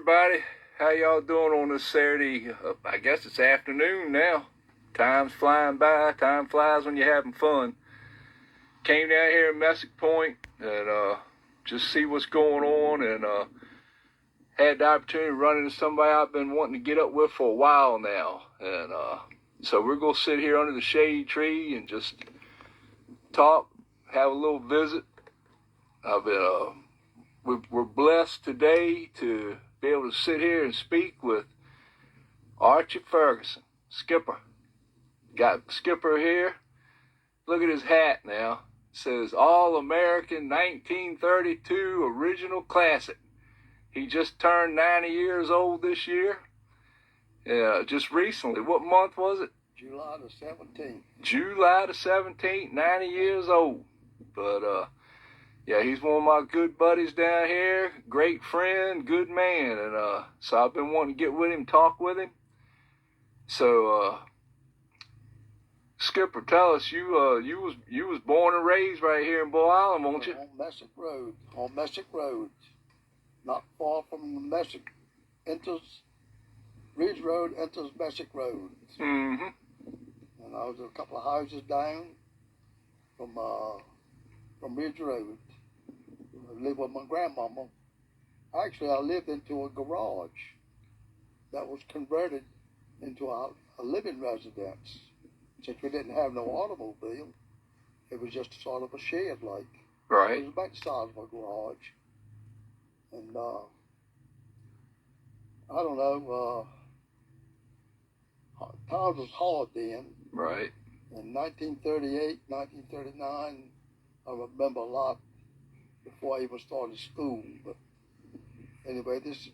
everybody. How y'all doing on this Saturday? I guess it's afternoon now. Time's flying by. Time flies when you're having fun. Came down here in Messick Point and just see what's going on, and had the opportunity to run into somebody I've been wanting to get up with for a while now. And so we're going to sit here under the shade tree and just talk, have a little visit. I've been we're blessed today to be able to sit here and speak with Archie Ferguson, skipper. Got skipper here. Look at his hat now. It says All-American 1932 Original Classic. He just turned 90 years old this year. Just recently. What month was it? July the 17th. July the 17th, 90 years old. But yeah, he's one of my good buddies down here. Great friend, good man. And so I've been wanting to get with him, talk with him. So Skipper, tell us, you was born and raised right here in Bull Island, won't you? On Messick Road. On Messick Road. Not far from Messick. Enters Ridge Road, enters Messick Road. Mm-hmm. And I was a couple of houses down from Ridge Road. I lived with my grandmama. Actually, I lived into a garage that was converted into a living residence. Since we didn't have no automobile, it was just sort of a shed, like. Right. It was about the size of a garage. And I don't know, times was hard then. Right. In 1938, 1939, I remember a lot before I even started school. But anyway, this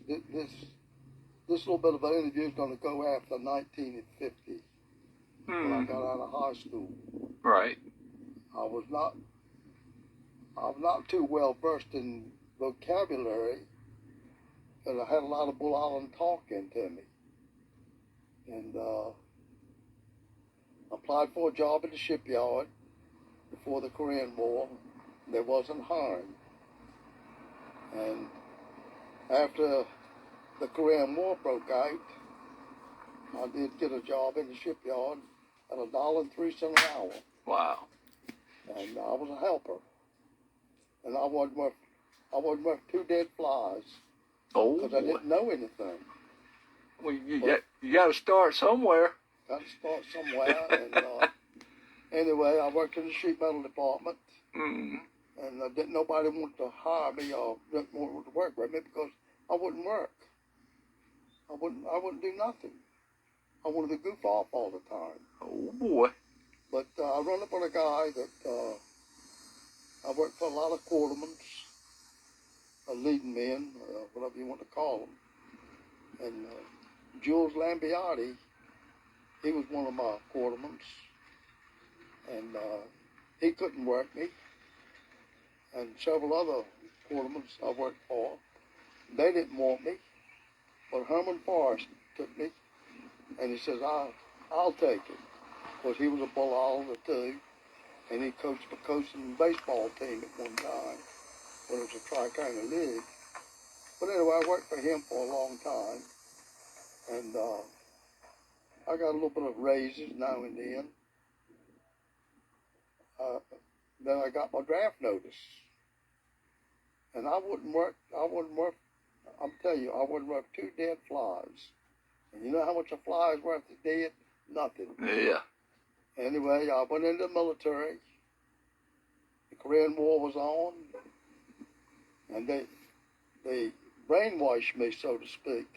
little bit of an interview is going to go after 1950, when I got out of high school. Right. I was not too well versed in vocabulary, but I had a lot of Bull Island talk into me. And applied for a job in the shipyard before the Korean War. They wasn't hiring. And after the Korean War broke out, I did get a job in the shipyard at $1.03 an hour. Wow. And I was a helper. And I wasn't worth 2 dead flies. Oh, because I didn't know anything. Well, you got to start somewhere. Got to start somewhere. And anyway, I worked in the sheet metal department. Mm-hmm. And didn't nobody want to hire me or didn't want to work with me because I wouldn't work. I wouldn't do nothing. I wanted to goof off all the time. Oh boy. But I run up on a guy that I worked for a lot of quartermans, leading men, whatever you want to call them. And Jules Lambiati, he was one of my quartermans. And he couldn't work me. And several other quartermans I worked for, they didn't want me. But Herman Forrest took me, and he says, I'll take it. Because he was a Bull Islander too, and he coached the coaching baseball team at one time when it was a Tri-County League. But anyway, I worked for him for a long time, and I got a little bit of raises now and then. Then I got my draft notice. And I wouldn't work, I'm telling you, I wouldn't work 2 dead flies. And you know how much a fly is worth a dead? Nothing. Yeah. Anyway, I went into the military. The Korean War was on. And they brainwashed me, so to speak.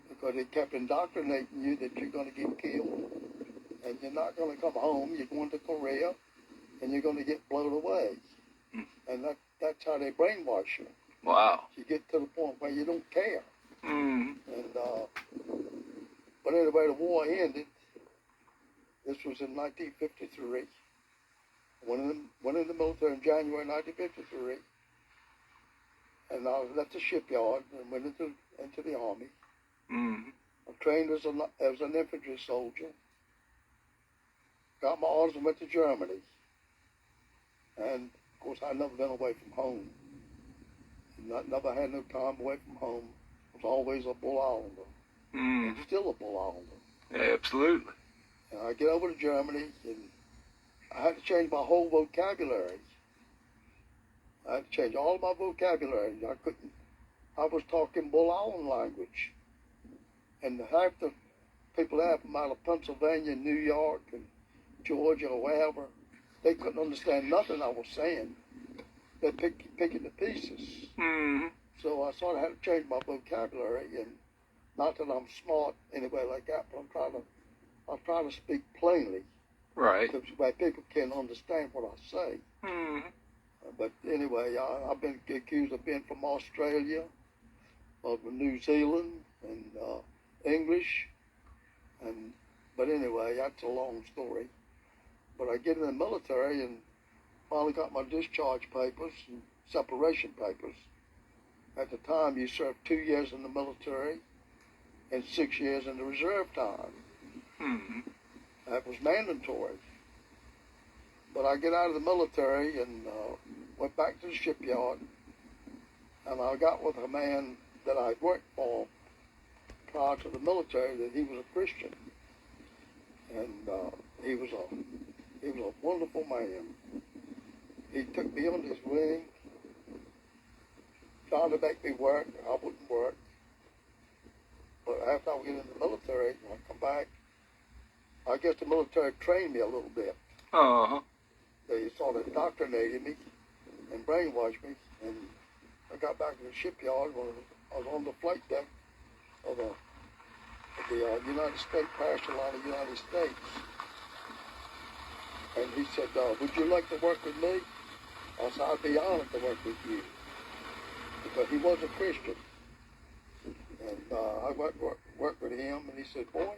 Because they kept indoctrinating you that you're going to get killed. And you're not going to come home. You're going to Korea. And you're going to get blown away. And that's how they brainwash you. Wow. You get to the point where you don't care. Mm-hmm. And but anyway, the war ended. This was in 1953. Went in the military in January 1953. And I left the shipyard and went into the Army. Mm-hmm. I trained as an infantry soldier. Got my orders and went to Germany. And of course, I'd never been away from home. Never had no time away from home. was always a bull islander, and still a bull islander. Absolutely. And I get over to Germany, and I had to change my whole vocabulary. I had to change all my vocabulary. I was talking bull island language. And half the people there from out of Pennsylvania, New York, and Georgia, or wherever, they couldn't understand nothing I was saying. They're picking the pieces. Mm-hmm. So I sort of had to change my vocabulary, and not that I'm smart anyway like that, but I'm trying to speak plainly. Right. So that people can understand what I say. Mm-hmm. But anyway, I've been accused of being from Australia, of New Zealand, and English. But anyway, that's a long story. But I get in the military and finally got my discharge papers and separation papers. At the time, you served 2 years in the military and 6 years in the reserve time. Mm-hmm. That was mandatory. But I get out of the military and went back to the shipyard, and I got with a man that I'd worked for prior to the military, that he was a Christian. And he was a wonderful man. He took me under his wing, tried to make me work. I wouldn't work. But after I get in the military, when I come back, I guess the military trained me a little bit. Uh-huh. They sort of indoctrinated me and brainwashed me. And I got back to the shipyard when I was on the flight deck of the United States parachute line of the United States. And he said, would you like to work with me? I said, I'd be honored to work with you. Because he was a Christian. And I went to work with him, and he said, boy,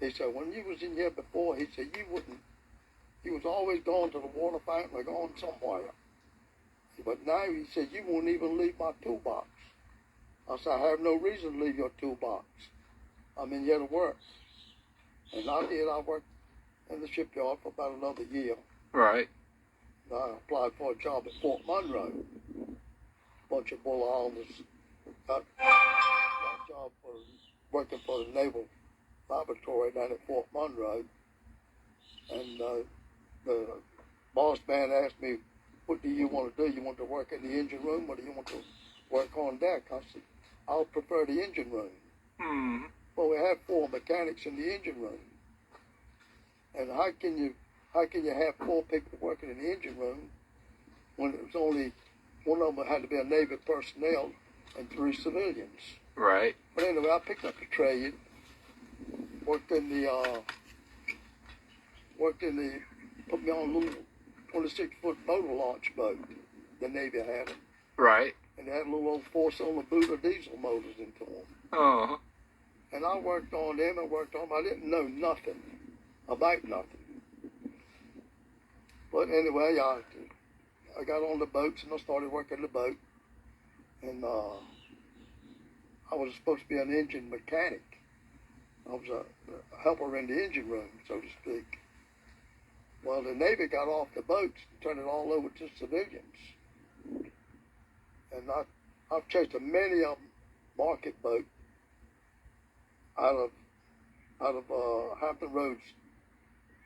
he said, when you was in here before, he said, you was always going to the water fountain or going somewhere. But now, he said, you won't even leave my toolbox. I said, I have no reason to leave your toolbox. I'm in here to work. And I did. I worked in the shipyard for about another year. Right. I applied for a job at Fort Monroe. A bunch of bull islanders got a job working for the naval laboratory down at Fort Monroe. And the boss man asked me, what do you want to do? You want to work in the engine room, or do you want to work on deck? I said, I'll prefer the engine room. Mm-hmm. Well, we have 4 mechanics in the engine room. And how can you have 4 people working in the engine room when it was only one of them had to be a Navy personnel and 3 civilians? Right. But anyway, I picked up the trade, worked in the, put me on a little 26-foot motor launch boat. The Navy had them. Right. And they had a little old 4-cylinder Buddha diesel motors into them. Uh-huh. And I worked on them and worked on them. I didn't know nothing about nothing. But anyway, I got on the boats and I started working the boat. And I was supposed to be an engine mechanic. I was a helper in the engine room, so to speak. Well, the Navy got off the boats and turned it all over to civilians. And I've chased many of them market boat out of Hampton Roads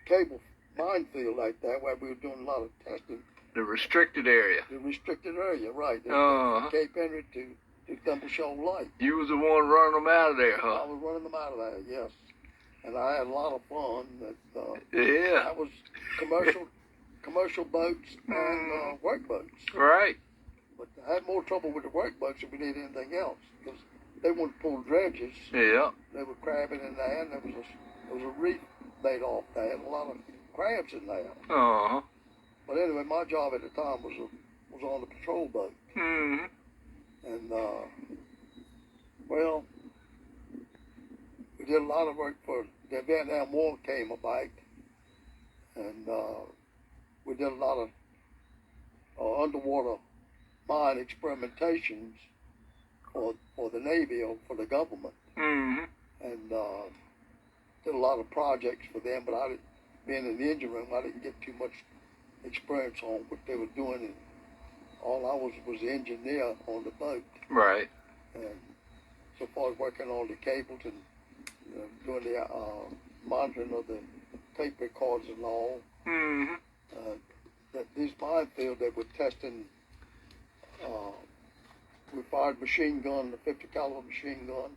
cable minefield like that, where we were doing a lot of testing. The restricted area. The restricted area, right. Uh-huh. Cape Henry to Temple Shoal Light. You was the one running them out of there, I huh? was running them out of there, yes. And I had a lot of fun. Yeah. That was commercial boats and work boats. Right. But I had more trouble with the work boats than we did anything else, because they wouldn't pull dredges. Yeah. They were crabbing in there, and there was a reef made off there, and a lot of crabs in there. Uh-huh. But anyway, my job at the time was on the patrol boat. Mm-hmm. And, well, we did a lot of work for the Vietnam War came about. And we did a lot of underwater mine experimentations for the Navy or for the government. Mm-hmm. And did a lot of projects for them, but being in the engine room, I didn't get too much experience on what they were doing. And all I was the engineer on the boat. Right. And so far as working on the cables and doing the monitoring of the tape recorders and all. Mm-hmm. That these minefields that were testing, we fired machine gun, the 50 caliber machine gun,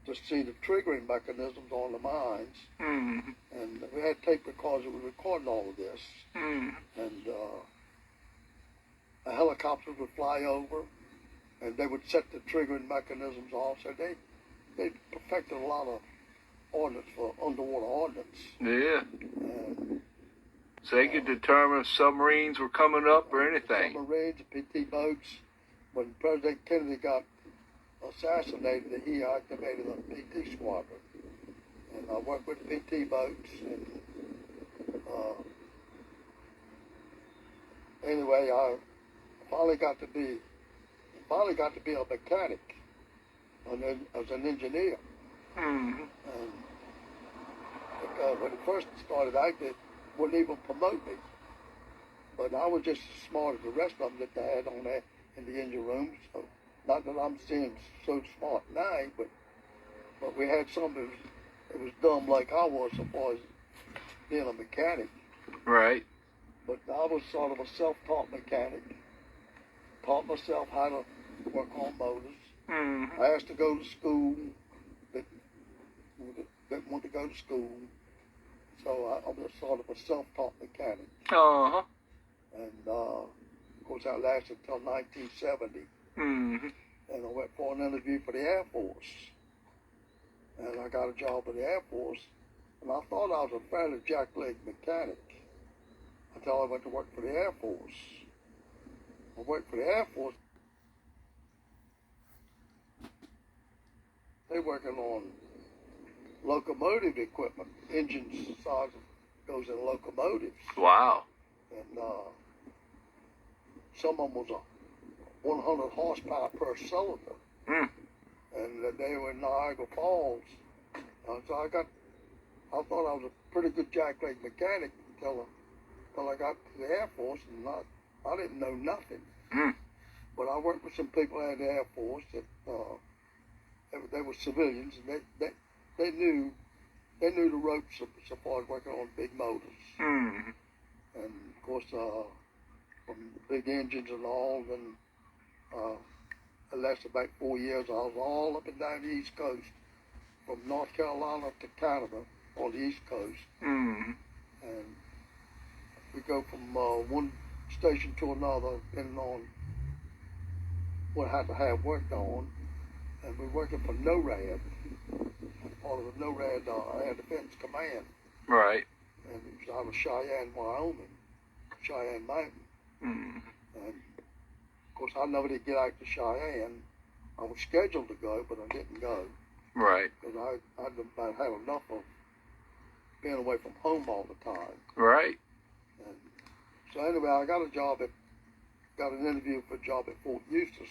to see the triggering mechanisms on the mines. Mm-hmm. And we had tape recorders that were recording all of this. Mm-hmm. And the helicopters would fly over, and they would set the triggering mechanisms off. So they perfected a lot of ordnance for underwater ordnance. Yeah. And, So they could determine if submarines were coming up or anything. Submarines, PT boats. When President Kennedy got assassinated, he activated a PT squadron. And I worked with PT boats. And anyway, I finally got to be a mechanic, and then as an engineer. Mm-hmm. And when it first started out, they wouldn't even promote me. But I was just as smart as the rest of them that they had on there in the engine room. So not that I'm seeing so smart now, but we had some that was dumb like I was as far as being a mechanic. Right. But I was sort of a self-taught mechanic. Taught myself how to work on motors. Mm-hmm. I asked to go to school. Didn't want to go to school. So I was sort of a self-taught mechanic. Uh-huh. And of course I lasted until 1970. Mm-hmm. And I went for an interview for the Air Force. And I got a job in the Air Force. And I thought I was a fairly jackleg mechanic until I went to work for the Air Force. I worked for the Air Force. They're working on locomotive equipment. Engines size goes in locomotives. Wow. And some of them was a 100 horsepower per cylinder. Mm. And they were in Niagara Falls. So I thought I was a pretty good jackleg mechanic until I got to the Air Force, and I didn't know nothing. Mm. But I worked with some people in the Air Force that they were civilians, and they knew the ropes so far as working on big motors. Mm. And of course, from the big engines and all, then it lasted about 4 years. I was all up and down the East Coast, from North Carolina to Canada on the East Coast. Mm. And we go from one station to another, depending on what I had to have worked on. And we're working for NORAD, part of the NORAD Air Defense Command. Right. And it was out of Cheyenne, Wyoming, Cheyenne Mountain. Mm. And of course, I never did get out to Cheyenne. I was scheduled to go, but I didn't go. Right. Because I'd about had enough of being away from home all the time. Right. And so anyway, I got an interview for a job at Fort Eustis.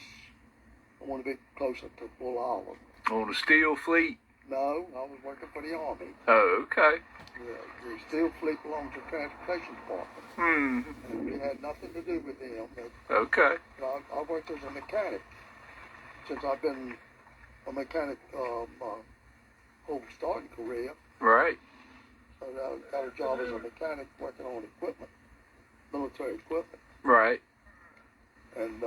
I want to be closer to Bull Island. On the steel fleet? No, I was working for the Army. Oh, okay. The steel fleet belongs to the Transportation Department. Mm-hmm. And we had nothing to do with them. Okay. I worked as a mechanic since I've been a mechanic my whole starting career. Right. So I got a job as a mechanic working on equipment, military equipment. Right. And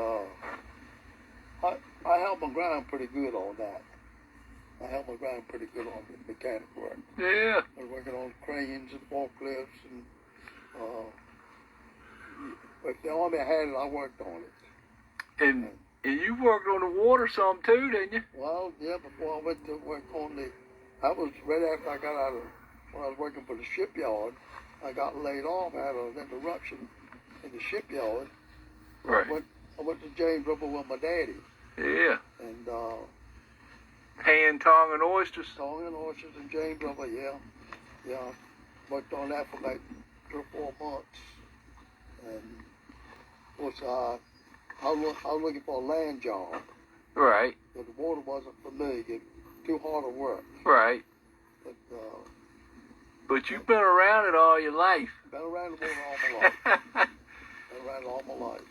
I held my ground pretty good on that. I held my ground pretty good on the mechanic work. Yeah. I was working on cranes and forklifts, and if the Army had it, I worked on it. And you worked on the water some too, didn't you? Well, yeah, before I went to work on that was right after I got out of, when I was working for the shipyard, I got laid off. I had an interruption in the shipyard. Right. I went to James River with my daddy. Yeah. And hand, tongue, and oysters. Tongue and oysters in James River, yeah. Yeah. Worked on that for about 3 or 4 months. And of course, I was looking for a land job. Right. But the water wasn't for me. It too hard to work. Right. But you've been around it all your life. Been around the water all my life. Been around it all my life.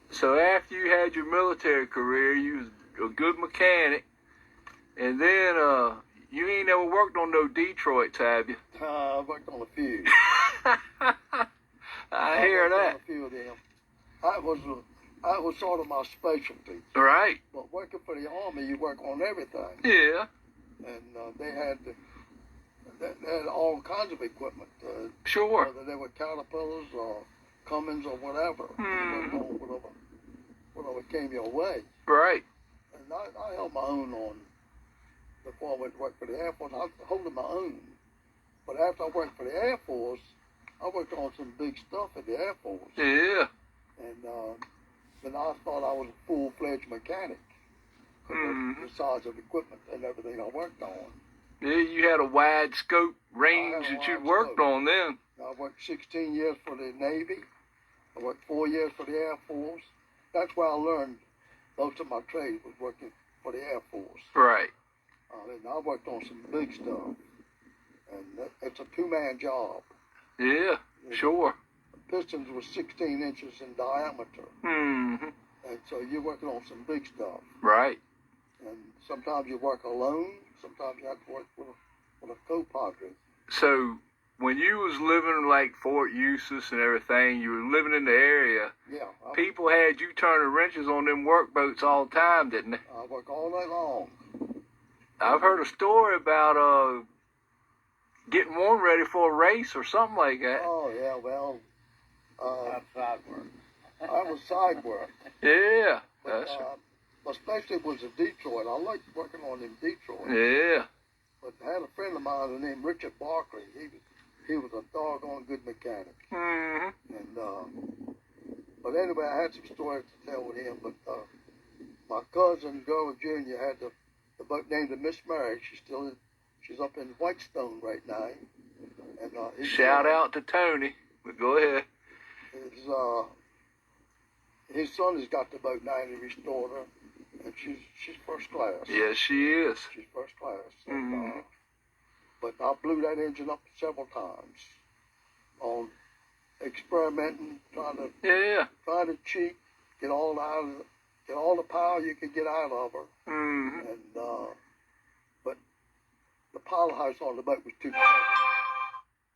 So after you had your military career, you was a good mechanic. And then you ain't never worked on no Detroits, have you? I worked on a few. I hear worked that. on a few of them. That was sort of my specialty. Right. But working for the Army, you work on everything. Yeah. And they had all kinds of equipment. Sure. Whether they were Caterpillars or Cummins or whatever. You worked on whatever came your way. Right. And I held my own on before I went to work for the Air Force. I was holding my own. But after I worked for the Air Force, I worked on some big stuff at the Air Force. Yeah. And then I thought I was a full-fledged mechanic. The size of equipment and everything I worked on. Yeah, you had a wide scope range that you'd worked on then. I worked 16 years for the Navy. I worked 4 years for the Air Force. That's where I learned most of my trade, was working for the Air Force. Right. And I worked on some big stuff. And it's a two-man job. Yeah, sure. Pistons were 16 inches in diameter. Mm-hmm. And so you're working on some big stuff. Right. And sometimes you work alone. Sometimes you have to work with a co-padre. So when you was living like Fort Eustis and everything, you were living in the area. Yeah. People had you turning wrenches on them workboats all the time, didn't they? I work all night long. I've heard a story about getting one ready for a race or something like that. Oh, yeah, well. That's side work. I was side work. Yeah. But, especially was in Detroit. I liked working on in Detroit. Yeah. But I had a friend of mine named Richard Barkley. He was a doggone good mechanic. Mm-hmm. And but anyway, I had some stories to tell with him. But my cousin Gerald Jr. had the boat named the Miss Mary. She's up in Whitestone right now. And shout out to Tony. But go ahead. His son has got the boat now and he restored her. And she's first class. Yes, she is. She's first class. Mm-hmm. But I blew that engine up several times on experimenting, trying to cheat, get all the power you could get out of her. Mm-hmm. And but the powerhouse on the boat was too big.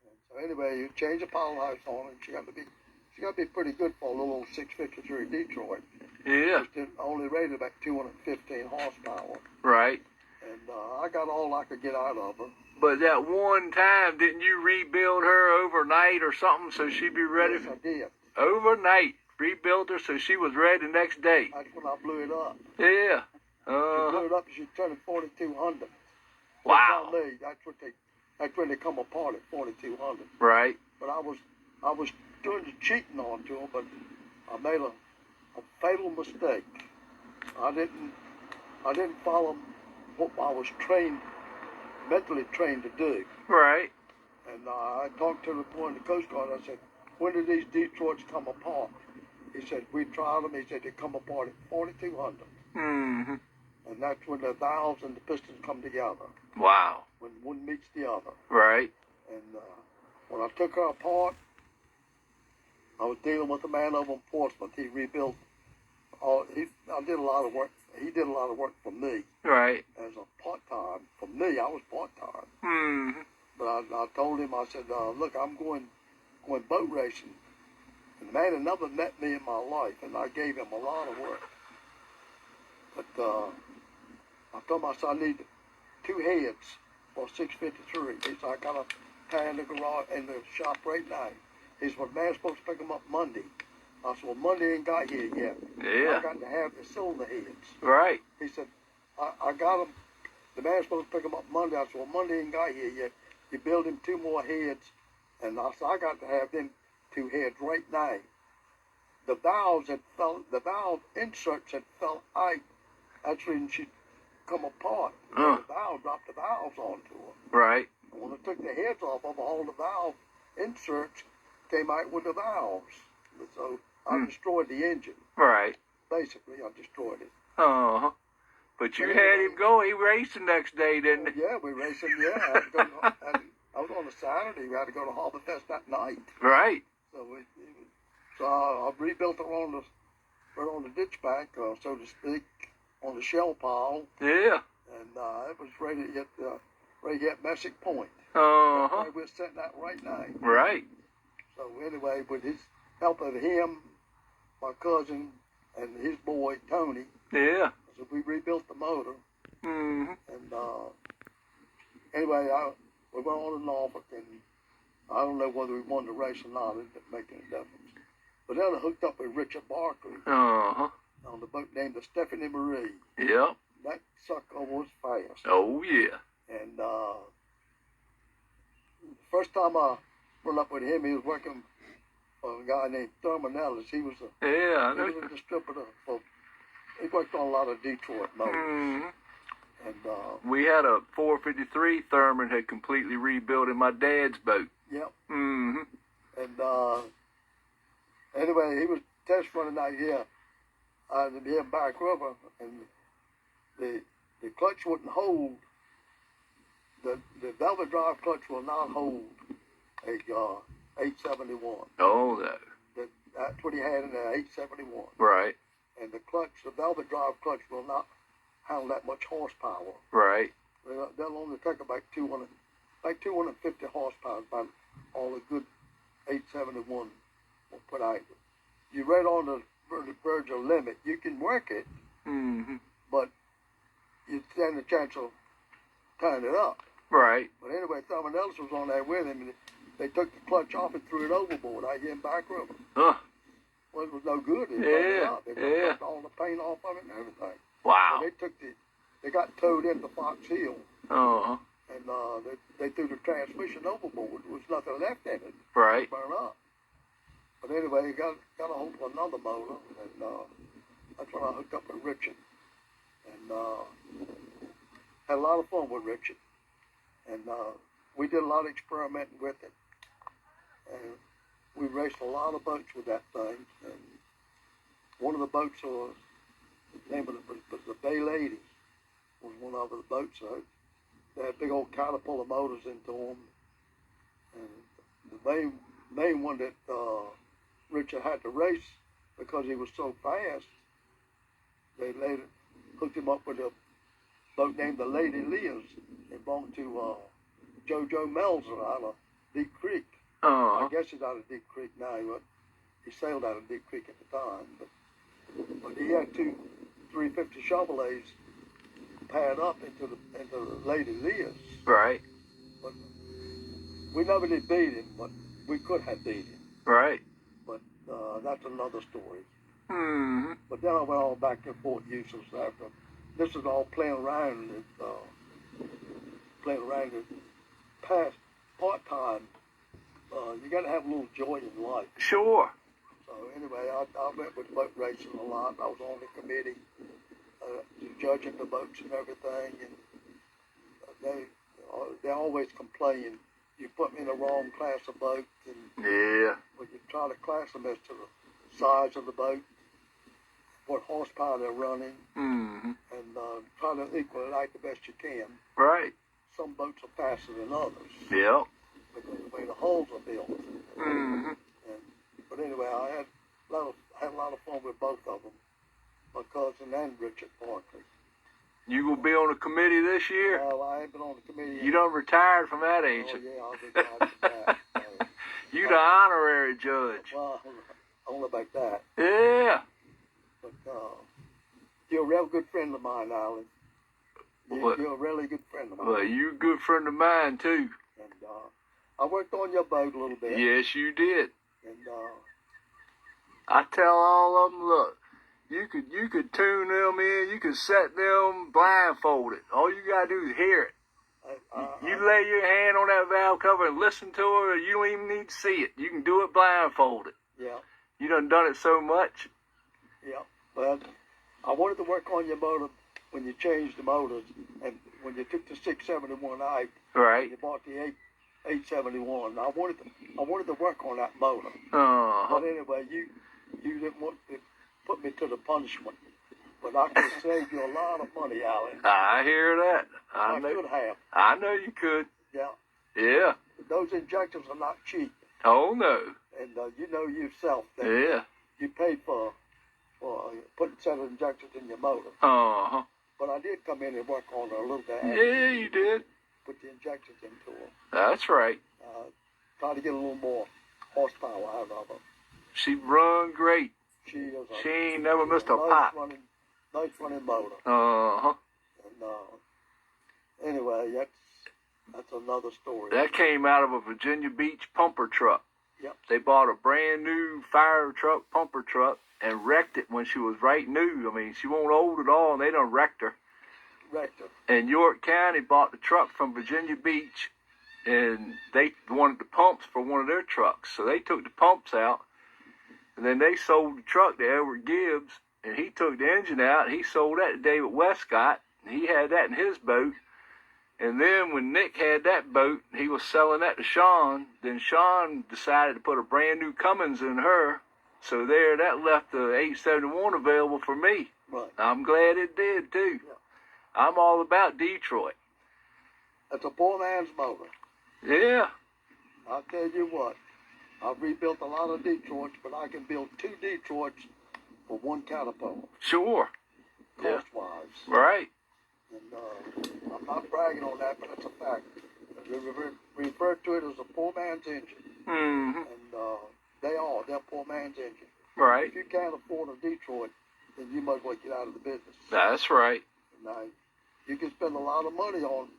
And so anyway, you change the powerhouse on, and she got to be pretty good for a little old 653 Detroit. Yeah. It only rated about 215 horsepower. Right. And I got all I could get out of her. But that one time, didn't you rebuild her overnight or something so she'd be ready? Yes, I did. Overnight. Rebuilt her so she was ready the next day. That's when I blew it up. Yeah. She blew it up and she turned 4,200. Wow. That's when they come apart at 4,200. Right. But I was doing the cheating onto them, but I made a fatal mistake. I didn't follow what I was mentally trained to do. Right. And I talked to the boy in the Coast Guard. I said, when did these Detroits come apart? He said, we tried them. He said, they come apart at 4,200. Mm-hmm. And that's when the valves and the pistons come together. Wow. When one meets the other. Right. And when I took her apart, I was dealing with a man over in Portsmouth. He rebuilt I did a lot of work. He did a lot of work for me. Right. As a part-time. For me, I was part-time. Mm-hmm. But I told him, I said, look, I'm going boat racing. And the man had never met me in my life, and I gave him a lot of work. But I told him, I said, I need 2 heads for 653. He said, I got a tie in the garage, in the shop right now. He said, well, the man's supposed to pick them up Monday. I said, well, Monday ain't got here yet. Yeah. I got to have the cylinder heads. Right. He said, I got them. The man's supposed to pick them up Monday. I said, well, Monday ain't got here yet. You build him 2 more heads. And I said, I got to have them 2 heads right now. The valve inserts had fell out. That's when she come apart. The valve dropped the valves onto her. Right. And when I took the heads off of all the valve inserts, came out with the valves. So I destroyed the engine. Right. Basically, I destroyed it. Uh-huh. But you had him go. He raced the next day, didn't he? Yeah, we raced him. Yeah, I was on a Saturday. We had to go to Harbor Fest that night. Right. So I rebuilt her on the ditch bank, so to speak, on the shell pile. Yeah. And was ready at Messick Point. Uh-huh. We're setting that right now. Right. So anyway, with his help of him, my cousin, and his boy Tony, Yeah. so we rebuilt the motor. Mm-hmm. And anyway, we went on to Norfolk, and I don't know whether we won the race or not. It didn't make any difference. But then I hooked up with Richard Barkley Uh-huh. on the boat named the Stephanie Marie. Yep. That sucker was fast. Oh, yeah. And the first time I went up with him, he was working for a guy named Thurman Ellis. He was Yeah, I know. a distributor for. He worked on a lot of Detroit motors. Mm-hmm. And We had a 453 Thurman had completely rebuilt in my dad's boat. yep. Mm-hmm. And anyway, he was test running out here in Back River, and the clutch wouldn't hold. The velvet drive clutch will not hold a 871. Oh, no. That's what he had in the 871. Right. And the velvet drive clutch will not handle that much horsepower. Right. They'll only take about 250 horsepower, about all the good 871 will put out. You're right on the verge of limit. You can work it, Mm-hmm. but you stand a chance of tying it up. Right. But anyway, someone else was on there with him, and they took the clutch off and threw it overboard out here in Back River. Huh. Well, it was no good. It burned it Yeah. up. They Yeah. took all the paint off of it and everything. Wow. So they got towed into Fox Hill, Uh-huh. and they threw the transmission overboard. There was nothing left in it. Right. It burned up. But anyway, he got a hold of another motor, and that's when I hooked up with Richard, and had a lot of fun with Richard. And we did a lot of experimenting with it, and we raced a lot of boats with that thing. And one of the boats was, the name of it was the Bay Lady, was one of the boats. So they had big old Caterpillar motors into them, and the main one that Richard had to race because he was so fast, they later hooked him up with a boat named the Lady Leah's. It belonged to JoJo Melzer out of Deep Creek. Uh-huh. I guess he's out of Deep Creek now, but he sailed out of Deep Creek at the time. But he had two 350 Chevrolets paired up into the Lady Leah's. Right. But we never did beat him, but we could have beat him. Right. But that's another story. Mm-hmm. But then I went all back to Fort Eustis after. This is all playing around past part-time. You got to have a little joy in life. Sure. So anyway, I went with boat racing a lot. I was on the committee, judging the boats and everything, and they always complain. You put me in the wrong class of boat, and Yeah. when you try to class them as to the size of the boat, what horsepower they're running, Mm-hmm. and try to equal it out the best you can. Right. Some boats are faster than others Yep. because of the way the hulls are built. Mm-hmm. But anyway, I had a lot of fun with both of them, my cousin and Richard Barkley. You will be on the committee this year? Well, I ain't been on the committee. You done retired from that, ain't Oh you? yeah, I'll be glad for that. You the honorary judge. Well, I don't know about that, Yeah. but you're a real good friend of mine, Alan. What? You're a really good friend of mine. Well, you a good friend of mine, too. And I worked on your boat a little bit. Yes, you did. And I tell all of them, look, you could tune them in, you could set them blindfolded. All you gotta do is hear it. You lay your hand on that valve cover and listen to it, or you don't even need to see it. You can do it blindfolded. Yeah. You done it so much. Yeah. Well, I wanted to work on your motor when you changed the motors, and when you took the 671 out, Right. you bought the 871. I wanted to work on that motor. Uh-huh. But anyway, you didn't want to put me to the punishment. But I could have saved you a lot of money, Alan. I hear that. I could have. I know you could. Yeah. Yeah. Those injectors are not cheap. Oh, no. And you know yourself that Yeah. you paid for putting a set of injectors in your motor. Uh-huh. But I did come in and work on her a little bit. Yeah, you did. Put the injections into her. That's right. Try to get a little more horsepower out of her. She run great. She ain't never missed a nice pop. Nice running motor. Uh-huh. And anyway, that's another story. That came out of a Virginia Beach pumper truck. Yep. They bought a brand new fire truck, pumper truck, and wrecked it when she was right new. I mean, she wasn't old at all, and they done wrecked her. And York County bought the truck from Virginia Beach, and they wanted the pumps for one of their trucks. So they took the pumps out, and then they sold the truck to Edward Gibbs, and he took the engine out. He sold that to David Westcott, and he had that in his boat. And then when Nick had that boat, he was selling that to Sean. Then Sean decided to put a brand new Cummins in her. So there, that left the 871 available for me. Right. I'm glad it did, too. Yeah. I'm all about Detroit. It's a poor man's motor. Yeah. I'll tell you what. I've rebuilt a lot of Detroits, but I can build 2 Detroits for 1 Caterpillar. Sure. Cost-wise. Right. And I'm not bragging on that, but it's a fact. We refer to it as a poor man's engine. Mm-hmm. And they're poor man's engine. Right. If you can't afford a Detroit, then you might as well get out of the business. That's right. Now, you can spend a lot of money on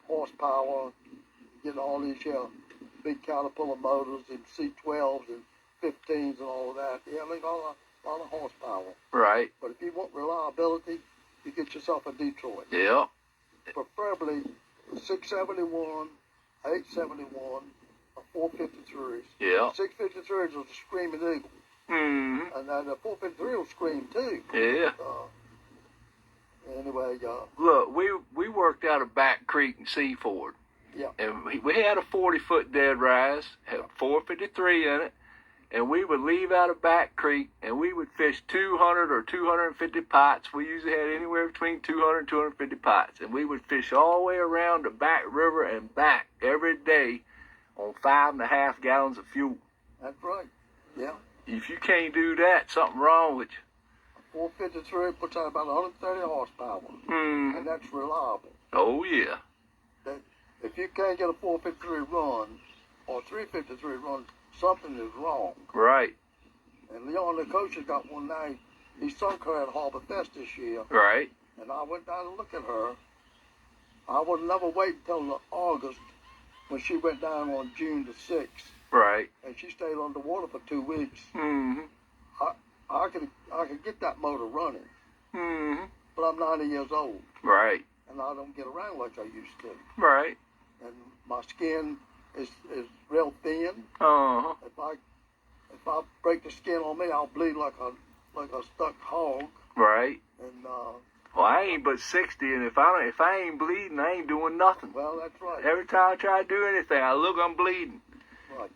horsepower, getting all these big Caterpillar motors and C12s and 15s and all of that. Yeah, they got a lot of horsepower. Right. But if you want reliability, you get yourself a Detroit. Yeah. Preferably 671, 871, or 453s. Yeah. 653s was a screaming eagle. Mm-hmm. And then the 453 will scream too. Yeah. Anyway, look, we worked out of Back Creek and Seaford. Yeah. And we had a 40-foot dead rise, had 453 in it, and we would leave out of Back Creek, and we would fish 200 or 250 pots. We usually had anywhere between 200 and 250 pots, and we would fish all the way around the Back River and back every day on 5.5 gallons of fuel. That's right. Yeah. If you can't do that, something wrong with you. 453 puts out about 130 horsepower, and that's reliable. Oh, yeah. If you can't get a 453 run or 353 run, something is wrong. Right. And Leon the coach has got one now. He sunk her at Harbor Fest this year. Right. And I went down to look at her. I would never wait until August when she went down on June the 6th. Right. And she stayed underwater for 2 weeks. Mm-hmm. I could get that motor running. Mm-hmm. But I'm 90 years old. Right. And I don't get around like I used to. Right. And my skin is real thin. Uh-huh. If I break the skin on me, I'll bleed like a stuck hog. Right. And well, I ain't but 60, and if I ain't bleeding, I ain't doing nothing. well, that's right. Every time I try to do anything, I'm bleeding. Right.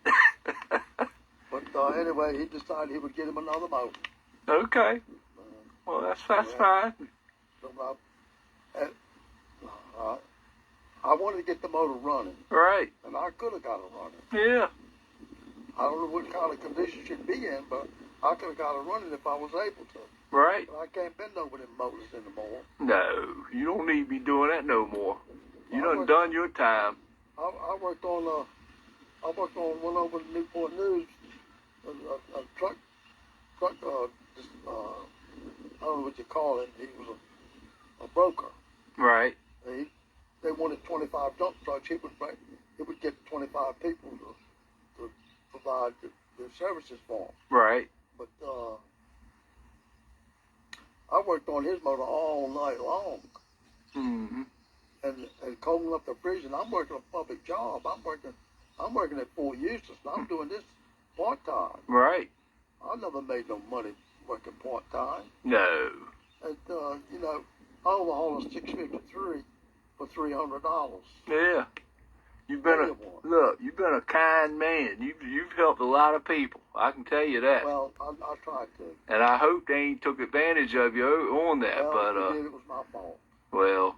But anyway, he decided he would get him another motor. Okay. Well, that's fine. So I wanted to get the motor running. Right. And I could have got it running. Yeah. I don't know what kind of condition she'd be in, but I could have got it running if I was able to. Right. But I can't bend over them motors anymore. No, you don't need to be doing that no more. You done your time. I worked on one over the Newport News, a truck, I don't know what you call it. He was a broker. Right. They wanted 25 dump trucks. He would get 25 people to provide the services for them. Right. But I worked on his motor all night long. Mm-hmm. And combing up the freezer. I'm working a public job. I'm working at Fort Eustis, and I'm doing this part-time. Right. I never made no money working part-time. No. And, I overhauled a 653 for $300. Yeah. You've been a kind man. You've helped a lot of people. I can tell you that. Well, I tried to. And I hope they ain't took advantage of you on that. Well, but if they did, it was my fault. Well,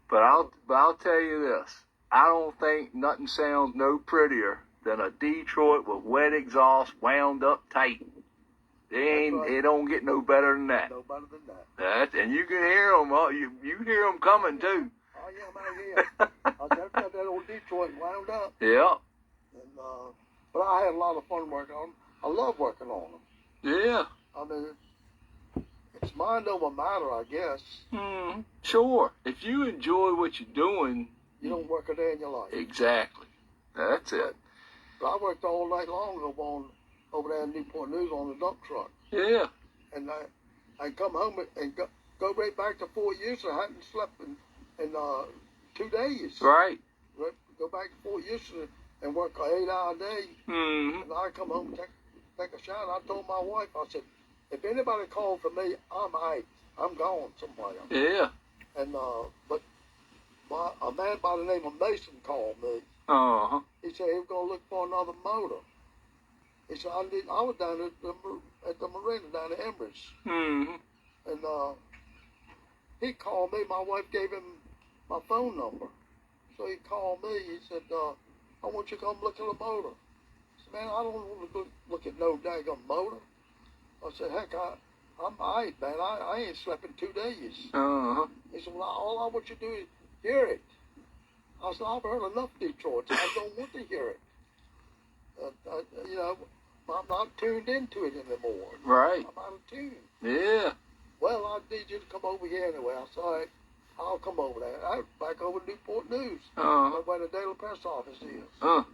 but I'll tell you this. I don't think nothing sounds no prettier than a Detroit with wet exhaust wound up tight. right. It don't get no better than that. No better than that. And you can hear them. You hear them coming too. Oh yeah, man, yeah. I just got that old Detroit wound up. Yeah. And but I had a lot of fun working on them. I love working on them. Yeah. I mean, it's mind over matter, I guess. Sure. If you enjoy what you're doing, you don't work a day in your life. Exactly. That's it. But I worked all night long over there in Newport News on the dump truck. Yeah. And I come home and go right back to Fort Houston. I hadn't slept in 2 days. Right. Go back to Fort Houston and work an 8-hour day. And I come home and take a shower. I told my wife, I said, if anybody called for me, I'm gone somewhere. Yeah. And but a man by the name of Mason called me. He said he was gonna look for another motor. He said I was down at the marina down at Emery's. And he called me. My wife gave him my phone number. So he called me. He said, I want you to come look at a motor. I said, man, I don't want to look at no daggone motor. I said, heck, I'm all right, man. I ain't slept in 2 days. He said, well, all I want you to do is hear it. I said, I've heard enough Detroit. I don't want to hear it. You know, I'm not tuned into it anymore. Right. I'm out of tune. Yeah. Well, I need you to come over here anyway. I said, all right, I'll come over there. I was back over to Newport News. Where the Daily Press office is. I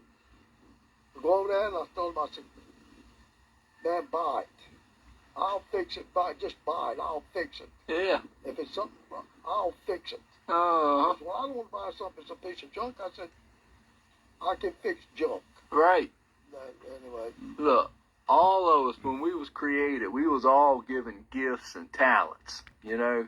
go over there and I told him, I said, man, buy it. I'll fix it. Just buy it. I'll fix it. Yeah. If it's something wrong, I'll fix it. Uh-huh. I said, well, I don't want to buy something that's a piece of junk. I said, I can fix junk. Right. Anyway. Look, all of us, when we was created, we was all given gifts and talents, you know.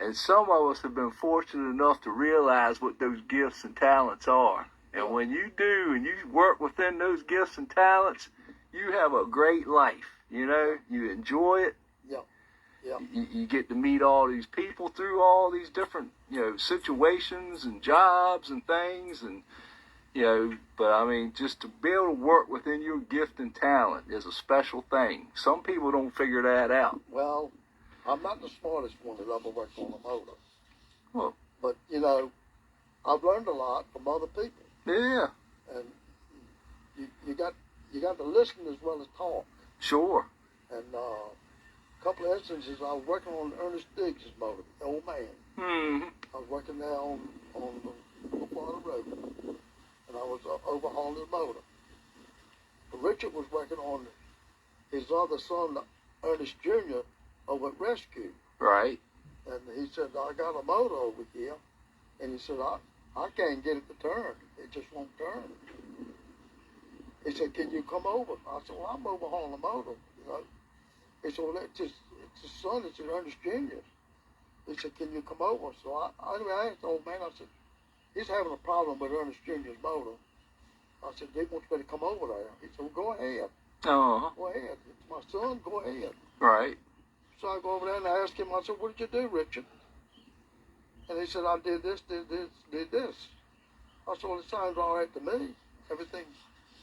And some of us have been fortunate enough to realize what those gifts and talents are. And when you do and you work within those gifts and talents, you have a great life, you know. You enjoy it. Yeah. Yeah. You get to meet all these people through all these different, you know, situations and jobs and things. And, you know, but I mean, just to be able to work within your gift and talent is a special thing. Some people don't figure that out. Well, I'm not the smartest one that ever worked on a motor. Well, but, you know, I've learned a lot from other people. Yeah. And you got to listen as well as talk. Sure. And a couple of instances, I was working on Ernest Diggs' motor, the old man. I was working there on the Florida Road, and I was overhauling the motor. But Richard was working on his other son, Ernest Jr., over at Rescue. Right. And he said, I got a motor over here. And he said, I can't get it to turn. It just won't turn. He said, can you come over? I said, well, I'm overhauling the motor, you know. He said, well, it's his son. It's Ernest Jr. He said, can you come over? So I asked the old man, I said, he's having a problem with Ernest Jr.'s motor. I said, he wants me to come over there. He said, well, go ahead. Go ahead. It's my son. Go ahead. Right. So I go over there and I asked him, I said, what did you do, Richard? And he said, I did this, did this, did this. I said, well, it sounds all right to me. Everything,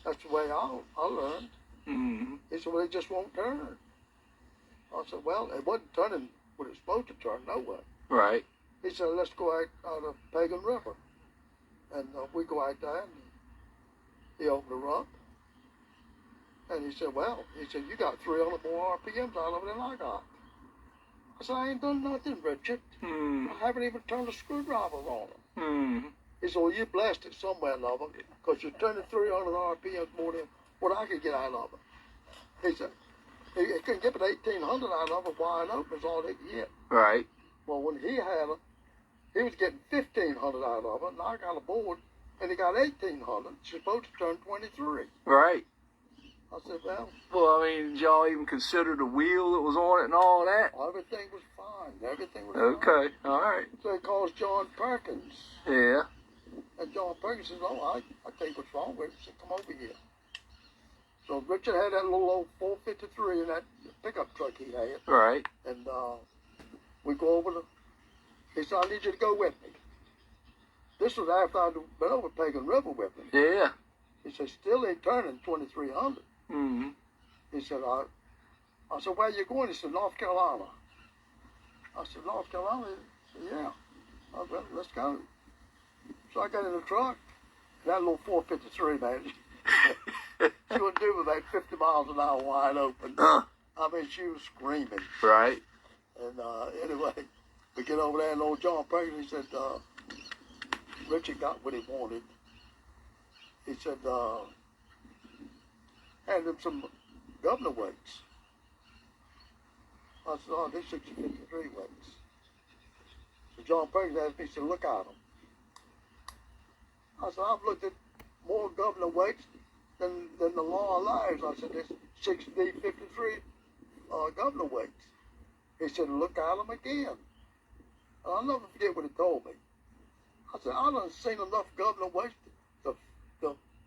that's the way I learned. He said, well, it just won't turn. I said, well, it wasn't turning what it's supposed to turn, nowhere. Right. He said, let's go out of Pagan River. And we go out there, and he opened her up. And he said, well, you got 300 more RPMs out of it than I got. I said, I ain't done nothing, Richard. I haven't even turned a screwdriver on it. He said, well, you blessed it somewhere, lover, because you're turning 300 RPMs more than what I could get out of it. He said, he couldn't get but 1,800 out of it wide open is all he could get. Right. Well, when he had it, he was getting 1,500 out of it, and I got aboard, and he got 1,800. She's supposed to turn 23. Right. I said, well, I mean, did y'all even consider the wheel that was on it and all that? everything was fine. Everything was Okay. fine. All right. So he calls John Perkins. Yeah. And John Perkins says, oh, I think what's wrong with it. He said, come over here. So Richard had that little old 453 in that pickup truck he had. Right. And we go over to, he said, I need you to go with me. This was after I'd been over Pagan River with him. Yeah. He said, still ain't turning 2,300. Mm-hmm. He said, I said, where you going? He said, North Carolina. I said, North Carolina? He said, yeah. I said, well, let's go. So I got in the truck. That little 453, man. She wouldn't do about 50 miles an hour wide open. I mean, she was screaming. Right. And anyway, we get over there, and old John Ferguson, he said, Richard got what he wanted. He said, hand him some governor weights. I said, oh, these 653 weights. So John Ferguson asked me, he said, look at them. I said, I've looked at more governor weights than the law allows. I said, there's 653 governor weights. He said, look at them again. And I'll never forget what he told me. I said, I done seen enough governor weights to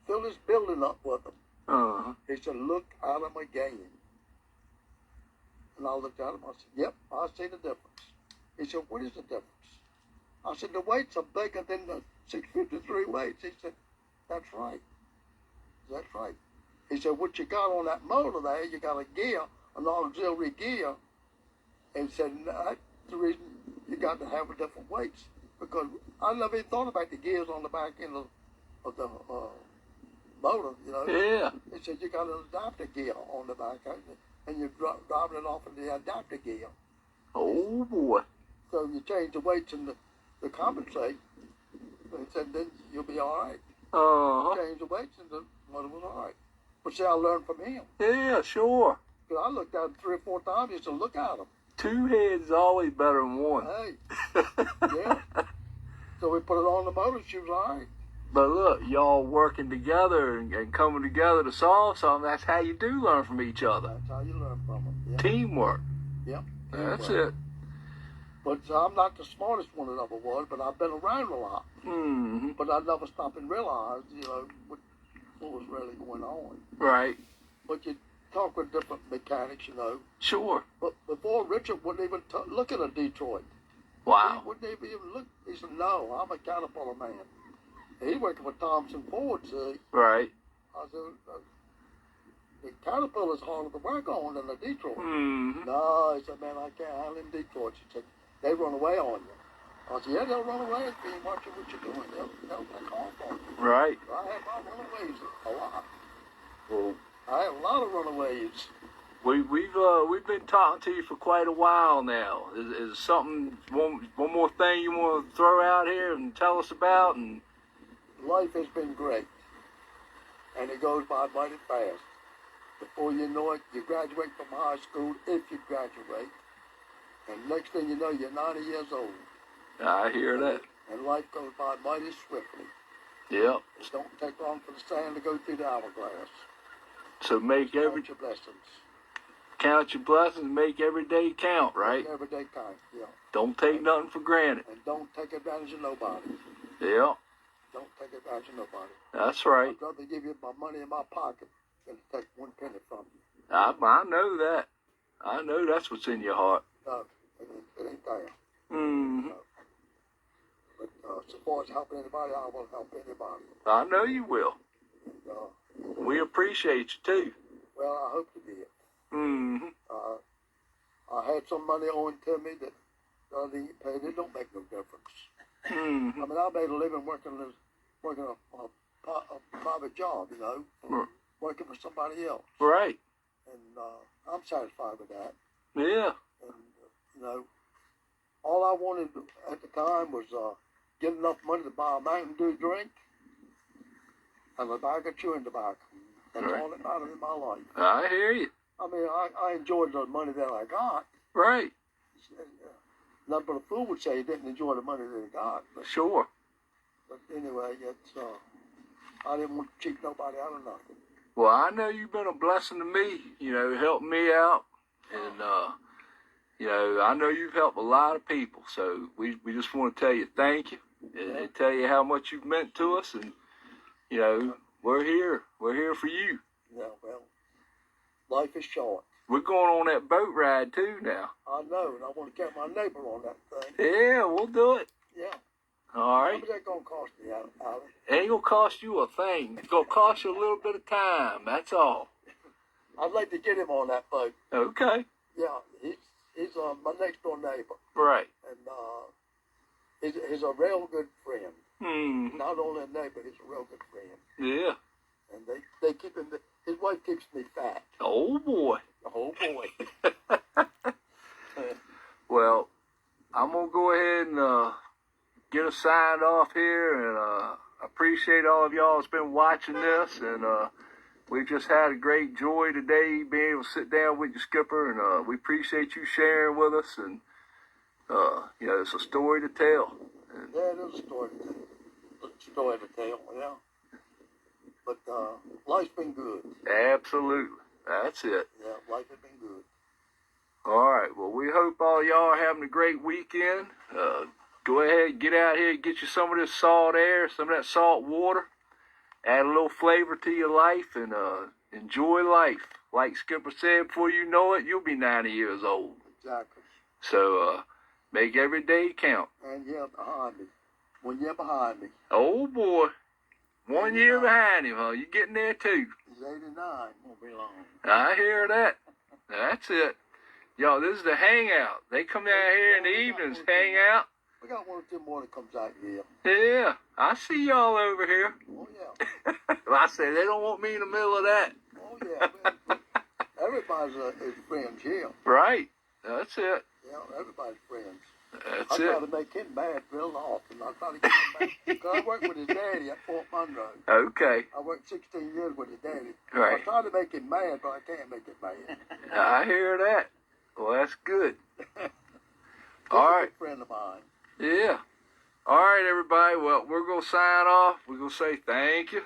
fill this building up with them. Uh-huh. He said, look at them again. And I looked at him. I said, yep, I see the difference. He said, what is the difference? I said, the weights are bigger than the 653 weights. He said, that's right. That's right. He said, what you got on that motor there, you got a gear, an auxiliary gear. And he said, that's the reason you got to have different weights. Because I never even thought about the gears on the back end of the motor, you know. Yeah. He said, you got an adapter gear on the back end, and you're driving it off in the adapter gear. Oh, boy. So you change the weights and the compensate. He said, then you'll be all right. Uh-huh. Change the weights and the motor was all right. But see, I learned from him. Yeah, sure. Because I looked at him 3 or 4 times. He said, look at him. 2 heads is always better than one. Hey, yeah. So we put it on the motor. She was all right. But look, y'all working together and coming together to solve something, that's how you do learn from each other. That's how you learn from them. Yeah. Teamwork. Yep. That's Teamwork. it. But I'm not the smartest one that ever was, but I've been around a lot. Mm-hmm. But I never stopped and realized, you know, what was really going on. Right. But you talk with different mechanics, you know. Sure. But before, Richard wouldn't even look at a Detroit. Wow. He wouldn't even look. He said, no, I'm a Caterpillar man. He working for Thompson Ford, see. Right. I said, the Caterpillar's harder to work on than the Detroit. Mm-hmm. No, he said, man, I can't handle them Detroits. He said, they run away on you. I said, yeah, they'll run away if you ain't watching what you're doing. They'll take off on you. Right. I had my runaways a lot. Well, I had a lot of runaways. We've been talking to you for quite a while now. Is something one more thing you want to throw out here and tell us about? And Life has been great, and it goes by mighty fast. Before you know it, you graduate from high school, if you graduate, and next thing you know, you're 90 years old. I hear that. And life goes by mighty swiftly. Yep. It don't take long for the sand to go through the hourglass. So make every Count your blessings. count your blessings, make every day count, right? Make every day count, yeah. Don't take nothing for granted. And don't take advantage of nobody. Yep. Don't take advantage of nobody. That's right. I'd rather give you my money in my pocket than to take 1 penny from you. I know that. I know that's what's in your heart. No, it ain't there. Mm-hmm. But as far as helping anybody, I will help anybody. I know you will. And, We appreciate you too. well, I hope you did. Mm-hmm. I had some money owing to me that I didn't pay. It don't make no difference. Mm-hmm. I mean, I made a living working a private job, you know, Right. working for somebody else. Right. And I'm satisfied with that. Yeah. And, you know, all I wanted at the time was get enough money to buy a Mountain Dew drink and a bag of chewing tobacco. That's Right. all that mattered in my life. I hear you. I mean, I enjoyed the money that I got. Right. Nothing but a fool would say he didn't enjoy the money that he got. Sure. But anyway, it's I didn't want to cheat nobody out of nothing. Well, I know you've been a blessing to me, you know, helping me out. And, you know, I know you've helped a lot of people. So we just want to tell you thank you and tell you how much you've meant to us. And, you know, we're here. We're here for you. Yeah, well, life is short. We're going on that boat ride too now. I know, and I want to get my neighbor on that thing. Yeah, we'll do it. Yeah. All How right. much that gonna cost me, Ali? It ain't going to cost you a thing. It's going to cost you a little bit of time. That's all. I'd like to get him on that boat. Okay. Yeah, he's my next door neighbor, Right. and he's a real good friend. Hmm. Not only a neighbor, he's a real good friend. Yeah. And they keep him. His wife keeps me fat. Oh boy. Oh boy. Well, I'm gonna go ahead and get us signed off here, and appreciate all of y'all that's been watching this, and we just had a great joy today being able to sit down with you, Skipper, and we appreciate you sharing with us, and it's a story to tell. Yeah, it is a story to tell. It's a story to tell, yeah. But life's been good. Absolutely. That's it. Yeah, life has been good. All right. Well, we hope all y'all are having a great weekend. Go ahead, get out here, get you some of this salt air, some of that salt water. Add a little flavor to your life, and enjoy life. Like Skipper said, before you know it, you'll be 90 years old. Exactly. So make every day count. And yeah, behind me. 1 year behind me. Oh boy. 1 year behind him, huh? You getting there too? He's 89. Won't be long. I hear that. That's it. Y'all, this is the hangout. They come down here in the evenings, hang out. We got one or two more that comes out here. Yeah, I see y'all over here. Oh yeah. Well, I say they don't want me in the middle of that. Oh yeah. Man. Everybody's his friends here. Right. That's it. Yeah, everybody's friends. That's I try it. to make him mad real often. I try to get him mad. Because I worked with his daddy at Fort Monroe. Okay. I worked 16 years with his daddy. Right. I try to make him mad, but I can't make him mad. I hear that. Well, that's good. He's All a right. good friend of mine. Yeah. All right, everybody. Well, we're going to sign off. We're going to say thank you.